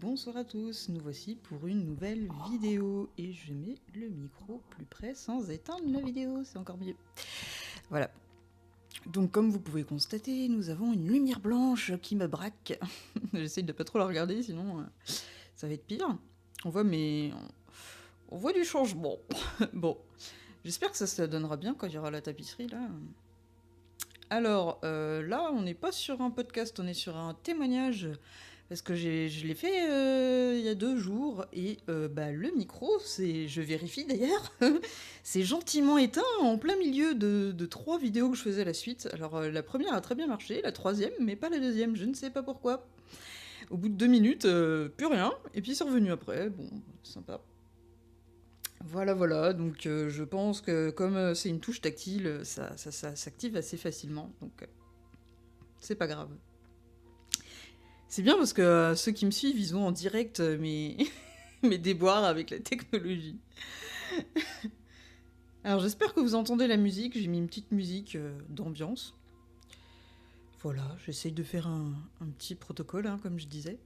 bonsoir à tous, nous voici pour une nouvelle vidéo et je mets le micro plus près sans éteindre la vidéo, c'est encore mieux. Voilà, donc comme vous pouvez constater, nous avons une lumière blanche qui me braque. J'essaye de pas trop la regarder sinon ça va être pire. On voit du changement. Bon, j'espère que ça se donnera bien quand il y aura la tapisserie là. Alors là, on n'est pas sur un podcast, on est sur un témoignage. Parce que je l'ai fait il y a 2 jours et le micro, je vérifie d'ailleurs, c'est gentiment éteint en plein milieu de 3 vidéos que je faisais à la suite. Alors la première a très bien marché, la troisième, mais pas la deuxième, je ne sais pas pourquoi. Au bout de 2 minutes, plus rien, et puis c'est revenu après, bon, sympa. Voilà, donc je pense que comme c'est une touche tactile, ça s'active assez facilement, donc c'est pas grave. C'est bien parce que ceux qui me suivent, ils ont en direct mes déboires avec la technologie. Alors j'espère que vous entendez la musique, j'ai mis une petite musique d'ambiance. Voilà, j'essaye de faire un petit protocole, hein, comme je disais.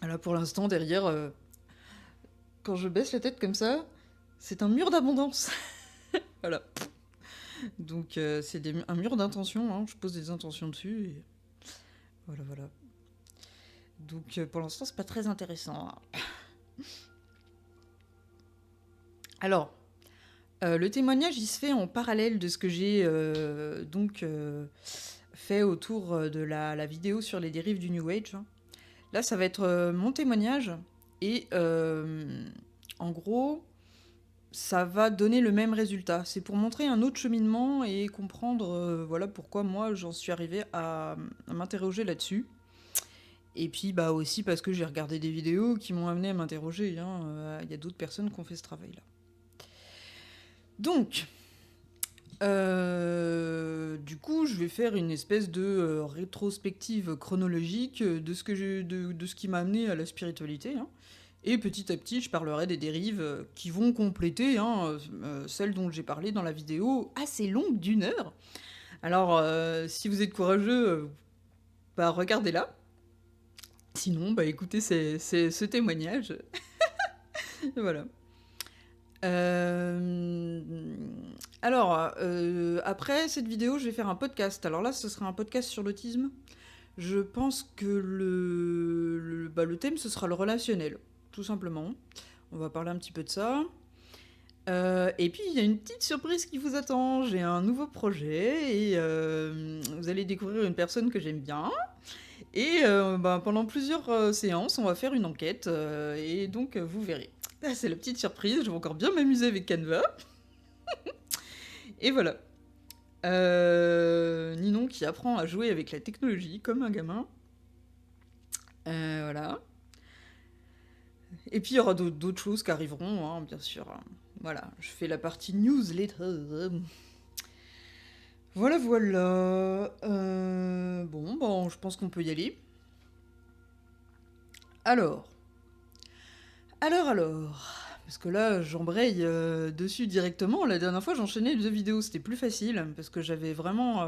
Alors pour l'instant, derrière, quand je baisse la tête comme ça, c'est un mur d'abondance. Voilà. Donc c'est un mur d'intention, hein, je pose des intentions dessus et voilà. Donc pour l'instant, c'est pas très intéressant. Alors, le témoignage, il se fait en parallèle de ce que j'ai fait autour de la vidéo sur les dérives du New Age. Là, ça va être mon témoignage et en gros, ça va donner le même résultat. C'est pour montrer un autre cheminement et comprendre voilà pourquoi moi j'en suis arrivée à m'interroger là-dessus. Et puis aussi parce que j'ai regardé des vidéos qui m'ont amené à m'interroger. Il y a d'autres personnes qui ont fait ce travail-là. Donc, du coup, je vais faire une espèce de rétrospective chronologique de ce qui m'a amené à la spiritualité. Hein. Et petit à petit, je parlerai des dérives qui vont compléter celles dont j'ai parlé dans la vidéo assez longue d'1 heure. Alors, si vous êtes courageux, regardez-la. Sinon, écoutez ce témoignage. Voilà. Alors, après cette vidéo, je vais faire un podcast. Alors là, ce sera un podcast sur l'autisme. Je pense que le thème, ce sera le relationnel, tout simplement. On va parler un petit peu de ça. Et puis, il y a une petite surprise qui vous attend. J'ai un nouveau projet et vous allez découvrir une personne que j'aime bien. Et pendant plusieurs séances, on va faire une enquête et donc vous verrez. C'est la petite surprise, je vais encore bien m'amuser avec Canva. Et voilà. Ninon qui apprend à jouer avec la technologie comme un gamin. Voilà. Et puis il y aura d'autres choses qui arriveront, hein, bien sûr. Voilà, je fais la partie newsletter. Voilà. Bon, je pense qu'on peut y aller. Alors. Parce que là, j'embraye dessus directement. La dernière fois, j'enchaînais 2 vidéos. C'était plus facile, parce que j'avais vraiment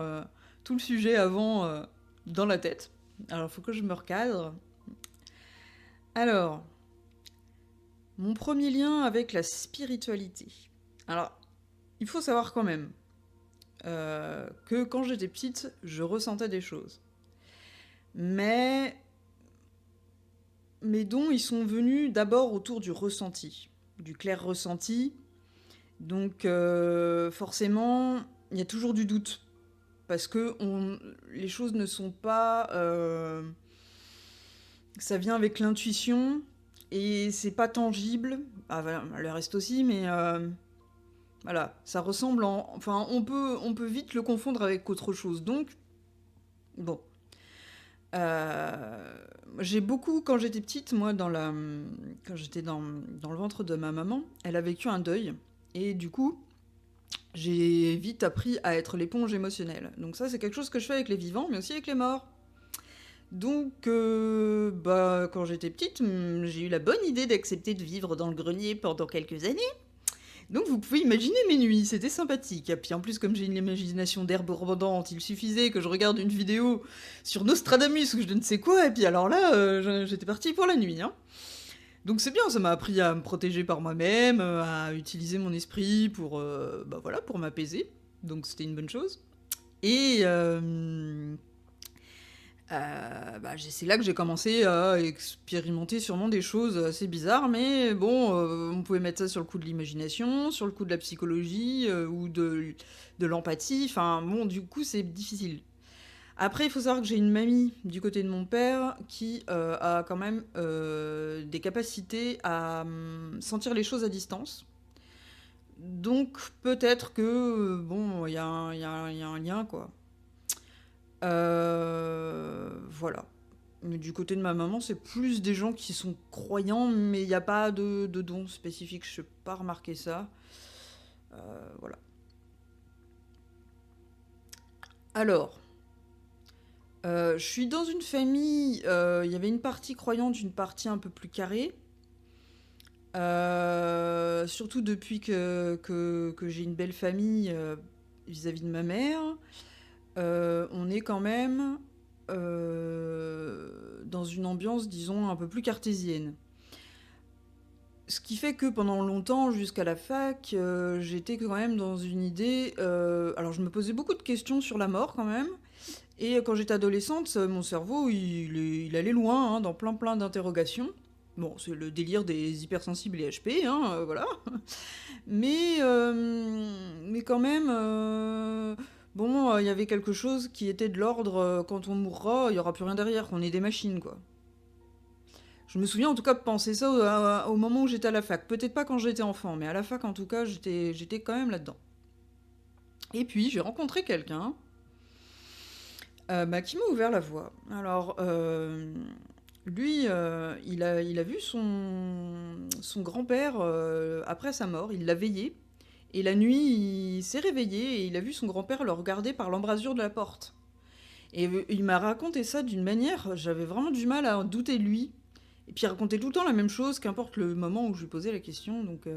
tout le sujet avant dans la tête. Alors, il faut que je me recadre. Alors, mon premier lien avec la spiritualité. Alors, il faut savoir quand même que quand j'étais petite, je ressentais des choses. Mais mes dons, ils sont venus d'abord autour du ressenti, du clair ressenti. Donc forcément, il y a toujours du doute. Parce que les choses ne sont pas... ça vient avec l'intuition et c'est pas tangible. Ah, voilà, le reste aussi, mais... voilà, ça ressemble Enfin, on peut vite le confondre avec autre chose. Donc, bon... j'ai beaucoup, quand j'étais petite, moi, quand j'étais dans le ventre de ma maman, elle a vécu un deuil. Et du coup, j'ai vite appris à être l'éponge émotionnelle. Donc ça, c'est quelque chose que je fais avec les vivants, mais aussi avec les morts. Donc, quand j'étais petite, j'ai eu la bonne idée d'accepter de vivre dans le grenier pendant quelques années. Donc vous pouvez imaginer mes nuits, c'était sympathique. Et puis en plus, comme j'ai une imagination d'herbe rebondante, il suffisait que je regarde une vidéo sur Nostradamus ou je ne sais quoi, et puis alors là, j'étais partie pour la nuit. Hein. Donc c'est bien, ça m'a appris à me protéger par moi-même, à utiliser mon esprit pour, bah voilà, pour m'apaiser. Donc c'était une bonne chose. Et c'est là que j'ai commencé à expérimenter sûrement des choses assez bizarres, mais bon, on pouvait mettre ça sur le coup de l'imagination, sur le coup de la psychologie ou de l'empathie. Enfin bon, du coup c'est difficile. Après, il faut savoir que j'ai une mamie du côté de mon père qui a quand même des capacités à sentir les choses à distance. Donc peut-être que, bon, il y a un lien, quoi. Voilà. Mais du côté de ma maman, c'est plus des gens qui sont croyants, mais il n'y a pas de don spécifique. Je n'ai pas remarqué ça. Voilà. Alors, je suis dans une famille, il y avait une partie croyante, une partie un peu plus carrée. Surtout depuis que j'ai une belle famille vis-à-vis de ma mère. On est quand même dans une ambiance, disons, un peu plus cartésienne. Ce qui fait que pendant longtemps, jusqu'à la fac, j'étais quand même dans une idée... alors je me posais beaucoup de questions sur la mort quand même. Et quand j'étais adolescente, mon cerveau, il allait loin, hein, dans plein d'interrogations. Bon, c'est le délire des hypersensibles et HP, hein, voilà. Mais quand même, bon, il y avait quelque chose qui était de l'ordre, quand on mourra, il n'y aura plus rien derrière, qu'on est des machines, quoi. Je me souviens en tout cas de penser ça au moment où j'étais à la fac. Peut-être pas quand j'étais enfant, mais à la fac en tout cas, j'étais quand même là-dedans. Et puis j'ai rencontré quelqu'un qui m'a ouvert la voie. Alors, lui, il a vu son grand-père après sa mort, il l'a veillé. Et la nuit, il s'est réveillé et il a vu son grand-père le regarder par l'embrasure de la porte. Et il m'a raconté ça d'une manière, j'avais vraiment du mal à en douter de lui. Et puis il racontait tout le temps la même chose, qu'importe le moment où je lui posais la question. Donc,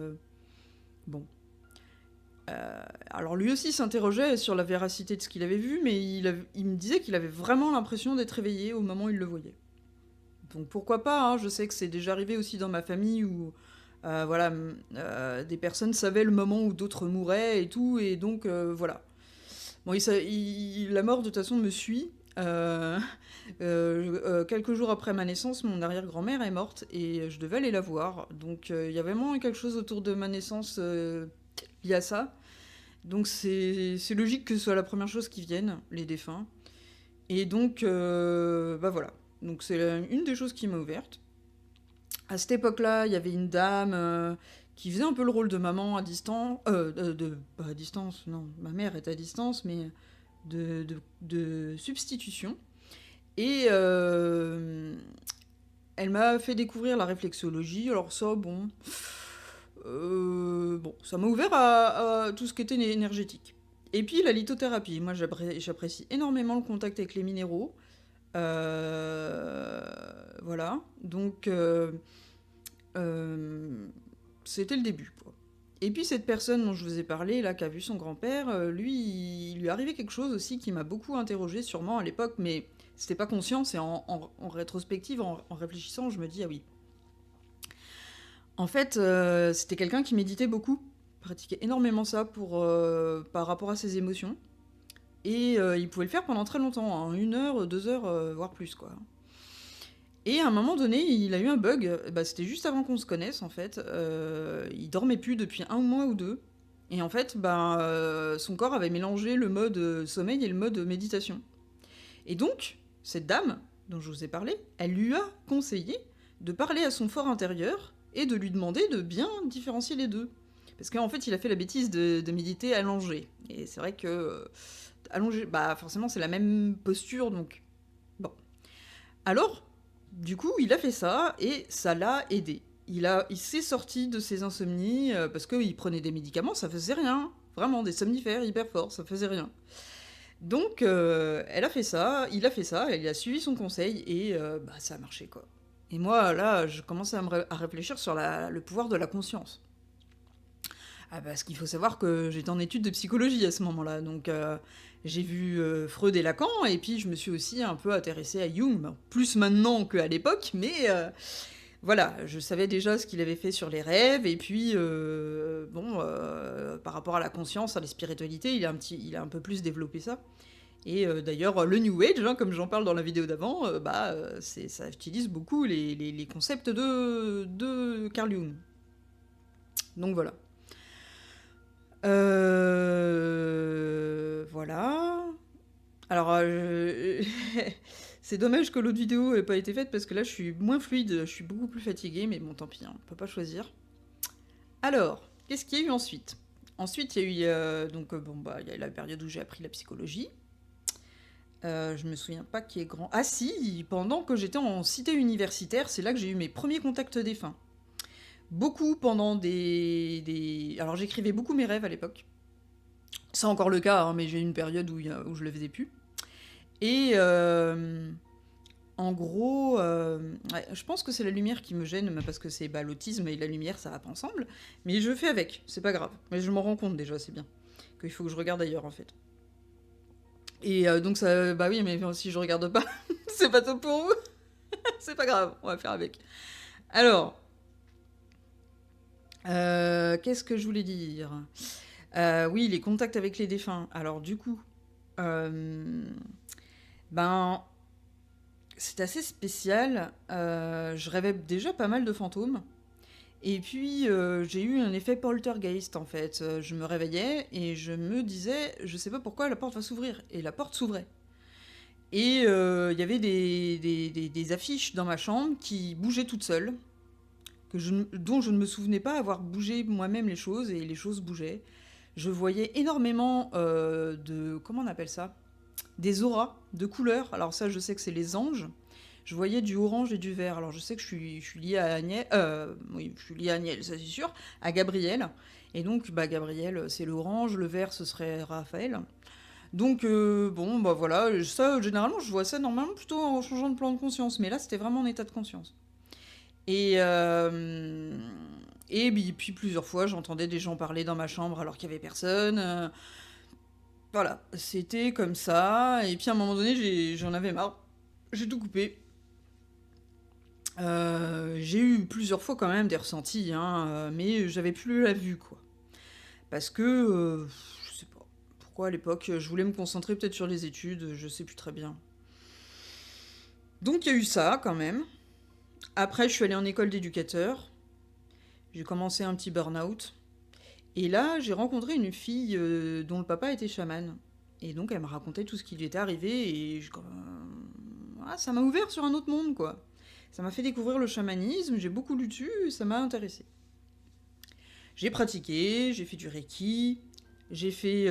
bon. Alors lui aussi s'interrogeait sur la véracité de ce qu'il avait vu, mais il me disait qu'il avait vraiment l'impression d'être réveillé au moment où il le voyait. Donc pourquoi pas, hein, je sais que c'est déjà arrivé aussi dans ma famille où voilà, des personnes savaient le moment où d'autres mouraient et tout, et donc voilà. Bon, la mort de toute façon me suit. Quelques jours après ma naissance, mon arrière-grand-mère est morte et je devais aller la voir. Donc il y a vraiment quelque chose autour de ma naissance lié à ça. Donc c'est logique que ce soit la première chose qui vienne, les défunts. Et donc, bah voilà. Donc c'est une des choses qui m'a ouverte. À cette époque-là, il y avait une dame qui faisait un peu le rôle de maman à distance. Pas à distance, non. Ma mère est à distance, mais de substitution. Et elle m'a fait découvrir la réflexologie. Alors ça, bon... bon, ça m'a ouvert à tout ce qui était énergétique. Et puis la lithothérapie. Moi, j'apprécie énormément le contact avec les minéraux. Voilà. Donc, c'était le début, quoi. Et puis cette personne dont je vous ai parlé, là, qui a vu son grand-père, lui, il lui est arrivé quelque chose aussi qui m'a beaucoup interrogée, sûrement à l'époque, mais c'était pas conscient, c'est en rétrospective, en réfléchissant, je me dis, ah oui. En fait, c'était quelqu'un qui méditait beaucoup, pratiquait énormément ça par rapport à ses émotions. Et il pouvait le faire pendant très longtemps, hein, 1 heure, 2 heures, voire plus, quoi. Et à un moment donné, il a eu un bug, bah, c'était juste avant qu'on se connaisse, en fait. Il dormait plus depuis 1 mois ou 2. Et en fait, bah, son corps avait mélangé le mode sommeil et le mode méditation. Et donc, cette dame, dont je vous ai parlé, elle lui a conseillé de parler à son fort intérieur et de lui demander de bien différencier les deux. Parce qu'en fait, il a fait la bêtise de méditer allongé. Et c'est vrai que allongé, bah forcément, c'est la même posture, donc bon. Alors, du coup, il a fait ça et ça l'a aidé. Il s'est sorti de ses insomnies parce qu'il prenait des médicaments, ça faisait rien. Vraiment, des somnifères hyper forts, ça faisait rien. Donc, elle a fait ça, il a fait ça, elle a suivi son conseil et bah, ça a marché, quoi. Et moi, là, je commençais à réfléchir sur le pouvoir de la conscience. Ah, parce qu'il faut savoir que j'étais en études de psychologie à ce moment-là, donc j'ai vu Freud et Lacan, et puis je me suis aussi un peu intéressée à Jung, bon, plus maintenant qu'à l'époque, mais voilà, je savais déjà ce qu'il avait fait sur les rêves, et puis par rapport à la conscience, à la spiritualité, il a un peu plus développé ça. Et d'ailleurs, le New Age, hein, comme j'en parle dans la vidéo d'avant, ça utilise beaucoup les concepts de Carl Jung. Donc voilà. Voilà. Alors, c'est dommage que l'autre vidéo n'ait pas été faite parce que là, je suis moins fluide, je suis beaucoup plus fatiguée, mais bon, tant pis, hein, on peut pas choisir. Alors, qu'est-ce qu'il y a eu ensuite? Ensuite, il y a eu il y a eu la période où j'ai appris la psychologie. Je me souviens pas qui est grand. Ah si, pendant que j'étais en cité universitaire, c'est là que j'ai eu mes premiers contacts défunts. Beaucoup pendant Alors j'écrivais beaucoup mes rêves à l'époque. C'est encore le cas, hein, mais j'ai eu une période où je le faisais plus. Et en gros, ouais, je pense que c'est la lumière qui me gêne, parce que c'est l'autisme et la lumière, ça va pas ensemble. Mais je fais avec, c'est pas grave. Mais je m'en rends compte déjà, c'est bien. Qu'il faut que je regarde ailleurs en fait. Et donc ça, bah oui, mais si je regarde pas, c'est pas top pour vous. C'est pas grave, on va faire avec. Alors, qu'est-ce que je voulais dire? Oui, les contacts avec les défunts. Alors du coup, ben, c'est assez spécial. Je rêvais déjà pas mal de fantômes. Et puis, j'ai eu un effet poltergeist, en fait. Je me réveillais et je me disais, je sais pas pourquoi, la porte va s'ouvrir. Et la porte s'ouvrait. Et il y avait des affiches dans ma chambre qui bougeaient toutes seules, dont je ne me souvenais pas avoir bougé moi-même les choses, et les choses bougeaient. Je voyais énormément comment on appelle ça? Des auras de couleurs. Alors ça, je sais que c'est les anges. Je voyais du orange et du vert. Alors je sais que je suis liée à Agnès, oui, je suis liée à Agnès, ça c'est sûr, à Gabriel. Et donc, Gabriel, c'est l'orange, le vert, ce serait Raphaël. Donc, voilà, ça, généralement, je vois ça normalement plutôt en changeant de plan de conscience, mais là, c'était vraiment en état de conscience. Et, puis plusieurs fois, j'entendais des gens parler dans ma chambre alors qu'il n'y avait personne. Voilà, c'était comme ça. Et puis à un moment donné, j'en avais marre. J'ai tout coupé. J'ai eu plusieurs fois quand même des ressentis, hein, mais j'avais plus la vue, quoi. Parce que, je sais pas pourquoi à l'époque, je voulais me concentrer peut-être sur les études, je sais plus très bien. Donc il y a eu ça quand même. Après, je suis allée en école d'éducateur. J'ai commencé un petit burn-out. Et là, j'ai rencontré une fille dont le papa était chaman. Et donc, elle m'a raconté tout ce qui lui était arrivé. Et ça m'a ouvert sur un autre monde, quoi. Ça m'a fait découvrir le chamanisme. J'ai beaucoup lu dessus. Et ça m'a intéressé. J'ai pratiqué. J'ai fait du Reiki. J'ai fait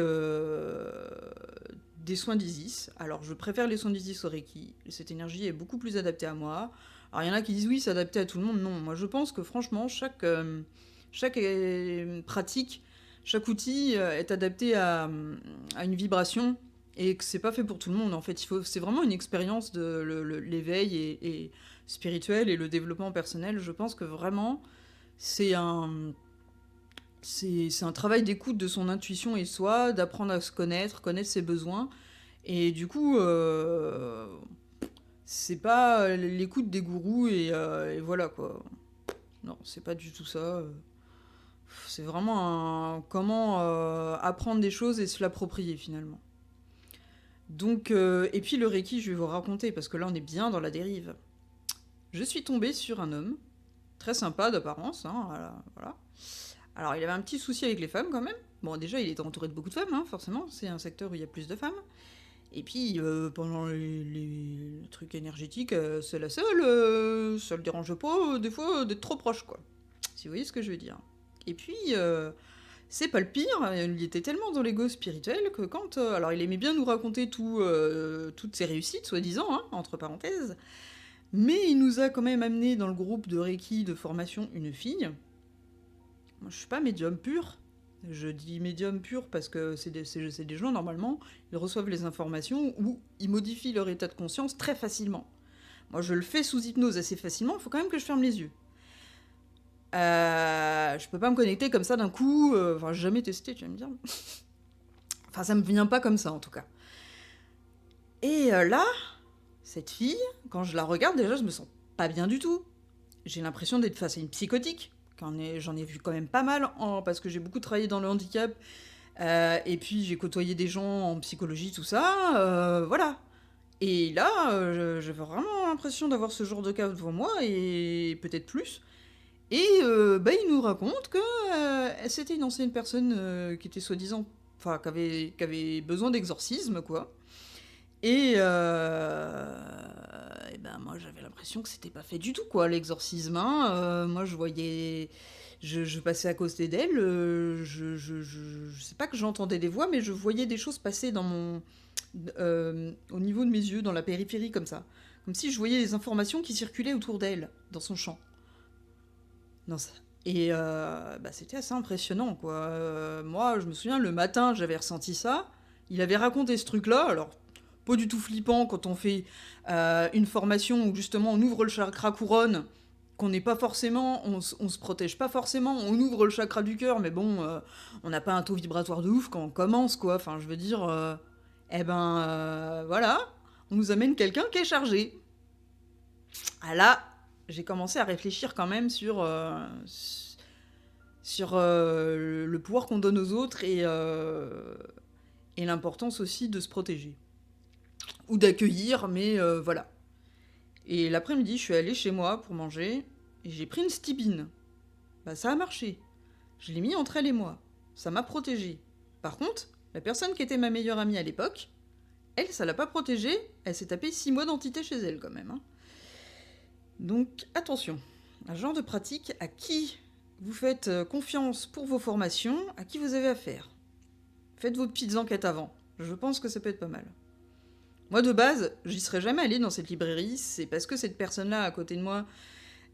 des soins d'Isis. Alors, je préfère les soins d'Isis au Reiki. Cette énergie est beaucoup plus adaptée à moi. Alors, il y en a qui disent oui, c'est adapté à tout le monde. Non, moi, je pense que franchement, chaque pratique, chaque outil est adapté à une vibration, et que c'est pas fait pour tout le monde. En fait, c'est vraiment une expérience de l'éveil et spirituel et le développement personnel. Je pense que vraiment, c'est un travail d'écoute de son intuition et soi, d'apprendre à se connaître ses besoins. Et du coup, c'est pas l'écoute des gourous et voilà quoi. Non, c'est pas du tout ça. C'est vraiment comment apprendre des choses et se l'approprier finalement. Donc, et puis le Reiki, je vais vous raconter, parce que là on est bien dans la dérive. Je suis tombée sur un homme, très sympa d'apparence, hein, voilà. Alors il avait un petit souci avec les femmes quand même. Bon, déjà il était entouré de beaucoup de femmes, hein, forcément, c'est un secteur où il y a plus de femmes. Et puis pendant les trucs énergétiques, c'est la seule, ça le dérange pas des fois d'être trop proche, quoi. Si vous voyez ce que je veux dire. Et puis, c'est pas le pire, il était tellement dans l'ego spirituel que quand... alors, il aimait bien nous raconter toutes ses réussites, soi-disant, hein, entre parenthèses, mais il nous a quand même amené dans le groupe de Reiki de formation une fille. Moi, je suis pas médium pur. Je dis médium pur parce que c'est des gens, normalement, ils reçoivent les informations ou ils modifient leur état de conscience très facilement. Moi, je le fais sous hypnose assez facilement, il faut quand même que je ferme les yeux. Je peux pas me connecter comme ça d'un coup. Enfin, j'ai jamais testé, tu vas me dire. Enfin, ça me vient pas comme ça, en tout cas. Et là, cette fille, quand je la regarde, déjà, je me sens pas bien du tout. J'ai l'impression d'être face à une psychotique. J'en ai vu quand même pas mal, parce que j'ai beaucoup travaillé dans le handicap. Et puis, j'ai côtoyé des gens en psychologie, tout ça. Voilà. Et là, j'avais vraiment l'impression d'avoir ce genre de cas devant moi, et peut-être plus. Et il nous raconte que c'était une ancienne personne qui était soi-disant, enfin, qui avait besoin d'exorcisme, quoi. Et ben moi j'avais l'impression que c'était pas fait du tout, quoi, l'exorcisme. Hein. Moi je voyais, je passais à côté d'elle, je sais pas que j'entendais des voix, mais je voyais des choses passer dans au niveau de mes yeux, dans la périphérie comme ça, comme si je voyais des informations qui circulaient autour d'elle, dans son champ. Non, ça. Et c'était assez impressionnant, quoi. Moi, je me souviens, le matin, j'avais ressenti ça. Il avait raconté ce truc-là, alors pas du tout flippant quand on fait une formation où justement on ouvre le chakra couronne, qu'on n'est pas forcément, on se protège pas forcément, on ouvre le chakra du cœur, mais bon, on n'a pas un taux vibratoire de ouf quand on commence, quoi. Enfin, je veux dire, voilà, on nous amène quelqu'un qui est chargé. Ah là, j'ai commencé à réfléchir quand même sur le pouvoir qu'on donne aux autres et l'importance aussi de se protéger. Ou d'accueillir, mais voilà. Et l'après-midi, je suis allée chez moi pour manger et j'ai pris une stibine. Bah, ça a marché. Je l'ai mis entre elle et moi. Ça m'a protégée. Par contre, la personne qui était ma meilleure amie à l'époque, elle, ça l'a pas protégée. Elle s'est tapée 6 mois d'entité chez elle quand même. Hein. Donc attention, un genre de pratique à qui vous faites confiance pour vos formations, à qui vous avez affaire. Faites vos petites enquêtes avant. Je pense que ça peut être pas mal. Moi, de base, j'y serais jamais allée dans cette librairie. C'est parce que cette personne-là, à côté de moi,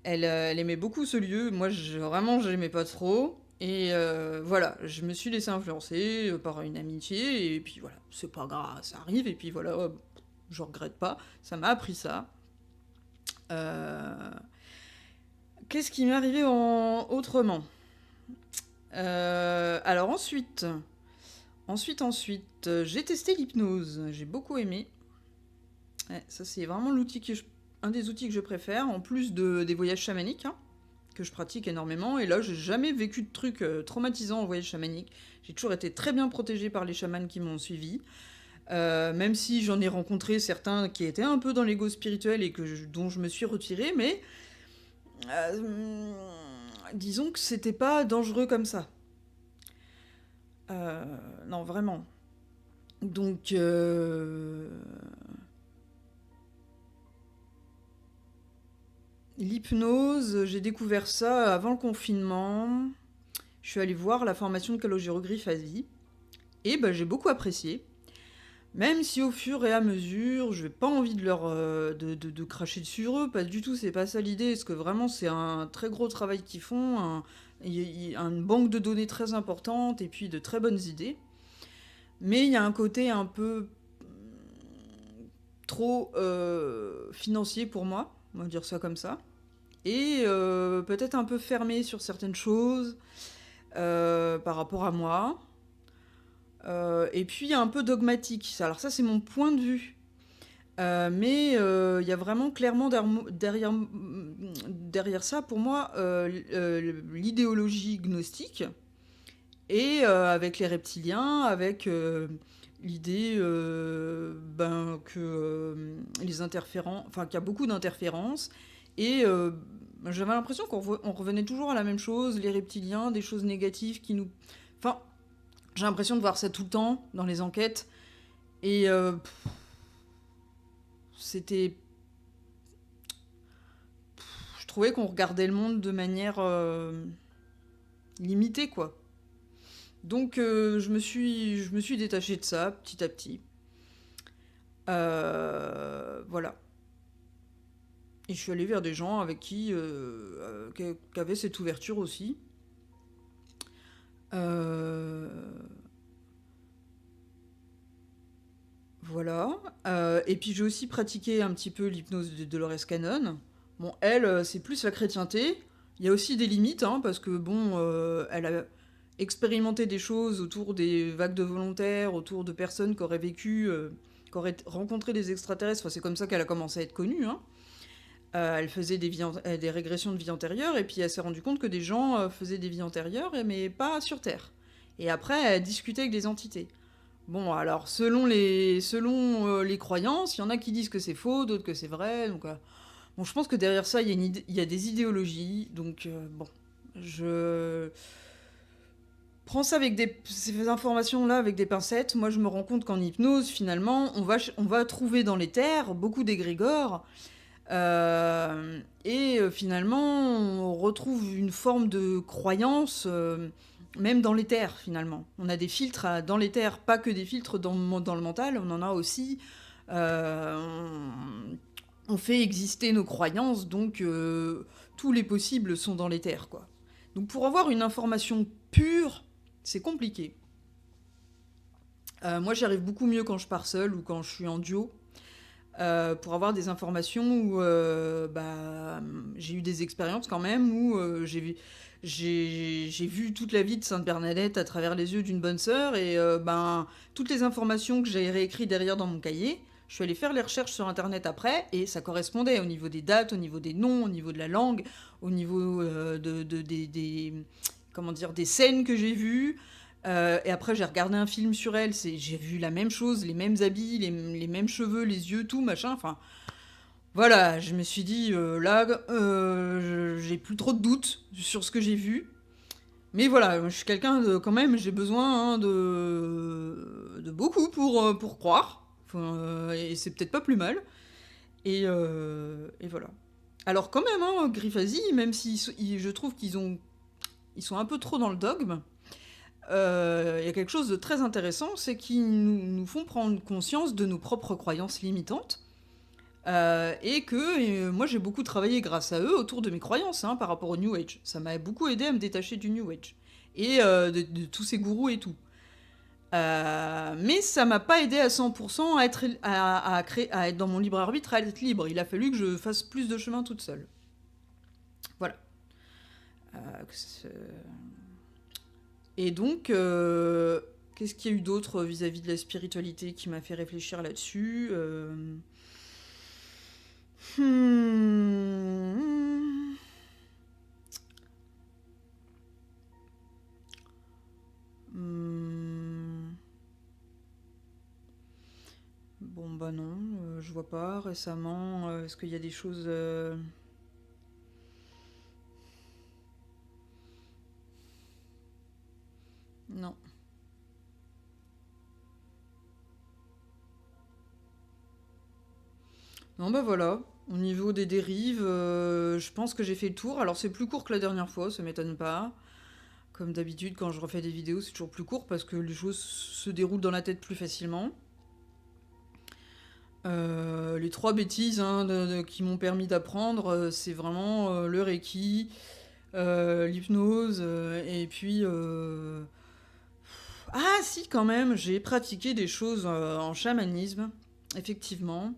elle aimait beaucoup ce lieu. Moi, vraiment, je l'aimais pas trop. Et voilà, je me suis laissée influencer par une amitié. Et puis voilà, c'est pas grave, ça arrive. Et puis voilà, je regrette pas. Ça m'a appris ça. Qu'est-ce qui m'est arrivé autrement Alors ensuite, j'ai testé l'hypnose. J'ai beaucoup aimé. Ouais, ça, c'est vraiment un des outils que je préfère, en plus des voyages chamaniques, hein, que je pratique énormément. Et là, j'ai jamais vécu de trucs traumatisants en voyage chamanique. J'ai toujours été très bien protégée par les chamans qui m'ont suivi. Même si j'en ai rencontré certains qui étaient un peu dans l'ego spirituel et dont je me suis retirée, mais disons que c'était pas dangereux comme ça. Non, vraiment. Donc, l'hypnose, j'ai découvert ça avant le confinement. Je suis allée voir la formation de calogérographe à vie. Et j'ai beaucoup apprécié. Même si au fur et à mesure, je n'ai pas envie de leur de cracher sur eux, pas du tout, c'est pas ça l'idée, parce que vraiment c'est un très gros travail qu'ils font, une banque de données très importante et puis de très bonnes idées. Mais il y a un côté un peu trop financier pour moi, on va dire ça comme ça, et peut-être un peu fermé sur certaines choses par rapport à moi. Et puis un peu dogmatique. Alors ça, c'est mon point de vue. Mais il y a vraiment clairement derrière ça, pour moi, l'idéologie gnostique. Et avec les reptiliens, avec l'idée que les interférences, enfin qu'il y a beaucoup d'interférences. Et j'avais l'impression qu'on revenait toujours à la même chose, les reptiliens, des choses négatives qui nous... Enfin, j'ai l'impression de voir ça tout le temps dans les enquêtes. Et c'était... Je trouvais qu'on regardait le monde de manière limitée, quoi. Donc je me suis détachée de ça, petit à petit. Voilà. Et je suis allée vers des gens avec qui avaient cette ouverture aussi. Voilà. Et puis j'ai aussi pratiqué un petit peu l'hypnose de Dolores Cannon. Bon, elle, c'est plus la chrétienté. Il y a aussi des limites, hein, parce que bon, elle a expérimenté des choses autour des vagues de volontaires, autour de personnes qui auraient vécu, qui auraient rencontré des extraterrestres. Enfin, c'est comme ça qu'elle a commencé à être connue, hein. Elle faisait des régressions de vie antérieure, et puis elle s'est rendue compte que des gens faisaient des vies antérieures, mais pas sur Terre. Et après, elle discutait avec des entités. Bon, alors, selon les croyances, il y en a qui disent que c'est faux, d'autres que c'est vrai. Donc, bon, je pense que derrière ça, il y a des idéologies. Donc, bon, je prends ça avec ces informations-là avec des pincettes. Moi, je me rends compte qu'en hypnose, finalement, on va trouver dans l'éther beaucoup d'égrégores. Finalement, on retrouve une forme de croyance, même dans l'éther, finalement. On a des filtres dans l'éther, pas que des filtres dans le mental, on en a aussi. On fait exister nos croyances, donc tous les possibles sont dans l'éther, quoi. Donc pour avoir une information pure, c'est compliqué. Moi, j'y arrive beaucoup mieux quand je pars seule ou quand je suis en duo. Pour avoir des informations où j'ai eu des expériences quand même, où j'ai vu toute la vie de Sainte Bernadette à travers les yeux d'une bonne sœur, et toutes les informations que j'ai réécrites derrière dans mon cahier, je suis allée faire les recherches sur Internet après, et ça correspondait au niveau des dates, au niveau des noms, au niveau de la langue, au niveau des scènes que j'ai vues. Et après, j'ai regardé un film sur elle, j'ai vu la même chose, les mêmes habits, les mêmes cheveux, les yeux, tout, machin, enfin... Voilà, je me suis dit, là, j'ai plus trop de doutes sur ce que j'ai vu. Mais voilà, je suis quelqu'un de... Quand même, j'ai besoin, hein, de beaucoup pour croire. Enfin, et c'est peut-être pas plus mal. Et voilà. Alors quand même, hein, Griffazi, même si je trouve ils sont un peu trop dans le dogme, il y a quelque chose de très intéressant, c'est qu'ils nous font prendre conscience de nos propres croyances limitantes, moi j'ai beaucoup travaillé grâce à eux autour de mes croyances, hein, par rapport au New Age. Ça m'a beaucoup aidé à me détacher du New Age et de tous ces gourous et tout. Mais ça m'a pas aidé à 100% à être dans mon libre arbitre, à être libre. Il a fallu que je fasse plus de chemin toute seule. Voilà. Et donc, qu'est-ce qu'il y a eu d'autre vis-à-vis de la spiritualité qui m'a fait réfléchir là-dessus Bon, bah non, je vois pas. Récemment, est-ce qu'il y a des choses... Non. Non, bah voilà. Au niveau des dérives, je pense que j'ai fait le tour. Alors c'est plus court que la dernière fois, ça m'étonne pas. Comme d'habitude, quand je refais des vidéos, c'est toujours plus court parce que les choses se déroulent dans la tête plus facilement. Les 3 bêtises, hein, qui m'ont permis d'apprendre, c'est vraiment le Reiki, l'hypnose, et puis... Ah si, quand même, j'ai pratiqué des choses en chamanisme, effectivement.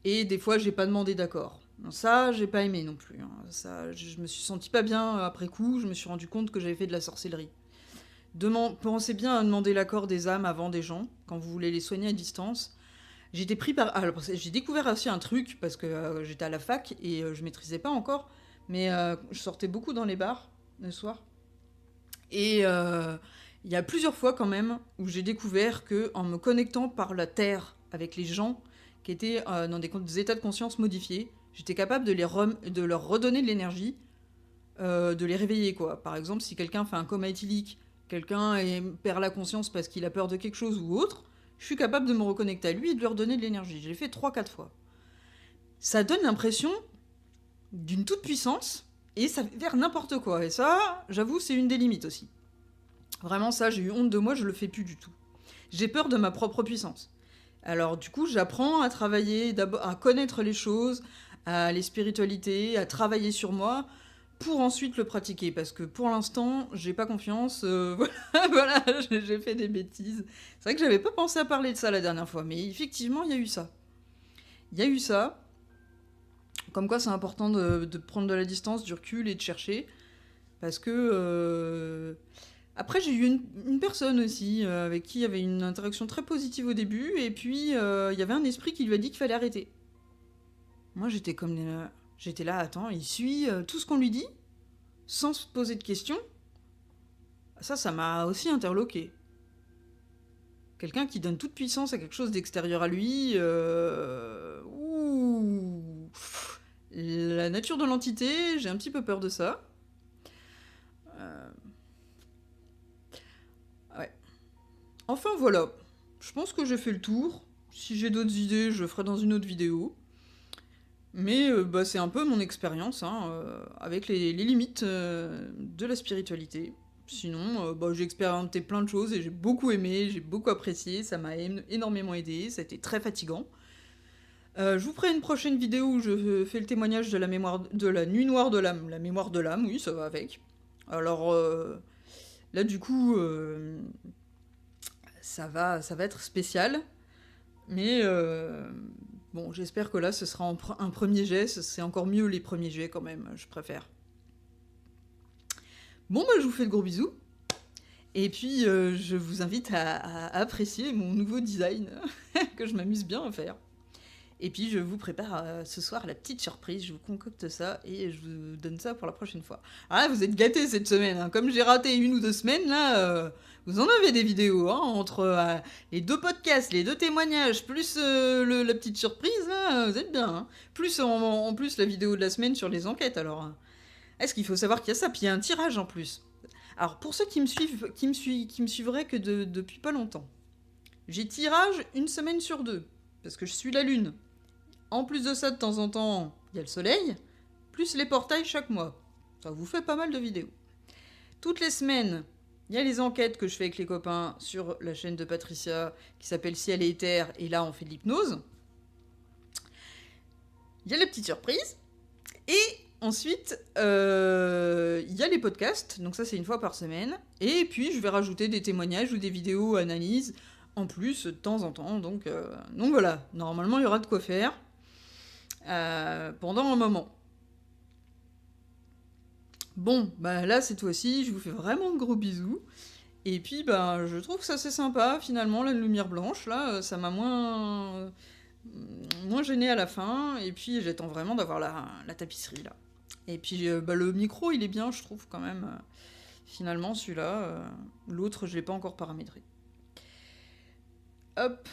Et des fois, j'ai pas demandé d'accord. Ça, j'ai pas aimé non plus, hein. Ça, je me suis senti pas bien après coup, je me suis rendu compte que j'avais fait de la sorcellerie. Pensez bien à demander l'accord des âmes avant des gens, quand vous voulez les soigner à distance. J'étais pris par... Alors, j'ai découvert aussi un truc, parce que j'étais à la fac et je maîtrisais pas encore, mais je sortais beaucoup dans les bars le soir. Et il y a plusieurs fois quand même où j'ai découvert que en me connectant par la terre avec les gens qui étaient dans des états de conscience modifiés, j'étais capable de leur redonner de l'énergie, de les réveiller, quoi. Par exemple, si quelqu'un fait un coma éthylique, perd la conscience parce qu'il a peur de quelque chose ou autre, je suis capable de me reconnecter à lui et de lui redonner de l'énergie. Je l'ai fait 3-4 fois. Ça donne l'impression d'une toute puissance, et ça fait faire n'importe quoi. Et ça, j'avoue, c'est une des limites aussi. Vraiment, ça, j'ai eu honte de moi, je le fais plus du tout. J'ai peur de ma propre puissance. Alors, du coup, j'apprends à travailler, à connaître les choses, à les spiritualités, à travailler sur moi, pour ensuite le pratiquer. Parce que pour l'instant, j'ai pas confiance. Voilà, j'ai fait des bêtises. C'est vrai que j'avais pas pensé à parler de ça la dernière fois, mais effectivement, il y a eu ça. Il y a eu ça. Comme quoi c'est important de prendre de la distance, du recul et de chercher. Parce que... Après, j'ai eu une personne aussi avec qui il y avait une interaction très positive au début, et puis il y avait un esprit qui lui a dit qu'il fallait arrêter. Moi, j'étais là, attends, il suit tout ce qu'on lui dit, sans se poser de questions. Ça m'a aussi interloqué. Quelqu'un qui donne toute puissance à quelque chose d'extérieur à lui, ouh, la nature de l'entité, j'ai un petit peu peur de ça. Ouais. Enfin voilà, je pense que j'ai fait le tour. Si j'ai d'autres idées, je ferai dans une autre vidéo. Mais c'est un peu mon expérience avec les limites de la spiritualité. Sinon, j'ai expérimenté plein de choses et j'ai beaucoup aimé, j'ai beaucoup apprécié, ça m'a énormément aidé, ça a été très fatigant. Je vous ferai une prochaine vidéo où je fais le témoignage de la nuit noire de l'âme. La mémoire de l'âme, oui, ça va avec. Alors là, du coup, ça va être spécial. Mais bon, j'espère que là, ce sera un premier jet. C'est encore mieux les premiers jets quand même, je préfère. Bon, je vous fais de gros bisous. Et puis, je vous invite à apprécier mon nouveau design que je m'amuse bien à faire. Et puis, je vous prépare ce soir la petite surprise. Je vous concocte ça et je vous donne ça pour la prochaine fois. Ah, vous êtes gâtés cette semaine. Hein. Comme j'ai raté 1 ou 2 semaines, là, vous en avez des vidéos. Hein, entre les 2 podcasts, les 2 témoignages, plus la petite surprise, là, vous êtes bien. Hein. Plus en plus la vidéo de la semaine sur les enquêtes, alors. Est-ce qu'il faut savoir qu'il y a ça? Puis il y a un tirage en plus. Alors, pour ceux qui me suivraient que depuis pas longtemps, j'ai tirage 1 semaine sur 2. Parce que je suis la lune. En plus de ça, de temps en temps, il y a le soleil, plus les portails chaque mois. Ça vous fait pas mal de vidéos. Toutes les semaines, il y a les enquêtes que je fais avec les copains sur la chaîne de Patricia qui s'appelle Ciel et Terre, et là on fait de l'hypnose. Il y a les petites surprises. Et ensuite, il y a les podcasts, donc ça c'est 1 fois par semaine. Et puis je vais rajouter des témoignages ou des vidéos analyses en plus de temps en temps. Donc voilà, normalement il y aura de quoi faire. Pendant un moment. Bon, là, cette fois-ci, je vous fais vraiment de gros bisous. Et puis, je trouve que ça c'est sympa, finalement, la lumière blanche, là, ça m'a moins gêné à la fin. Et puis, j'attends vraiment d'avoir la tapisserie, là. Et puis, le micro, il est bien, je trouve, quand même. Finalement, celui-là, l'autre, je l'ai pas encore paramétré. Hop.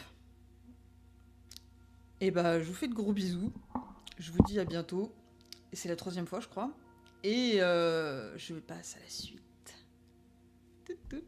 Et je vous fais de gros bisous. Je vous dis à bientôt. Et c'est la 3e fois, je crois. Et je passe à la suite. Tout.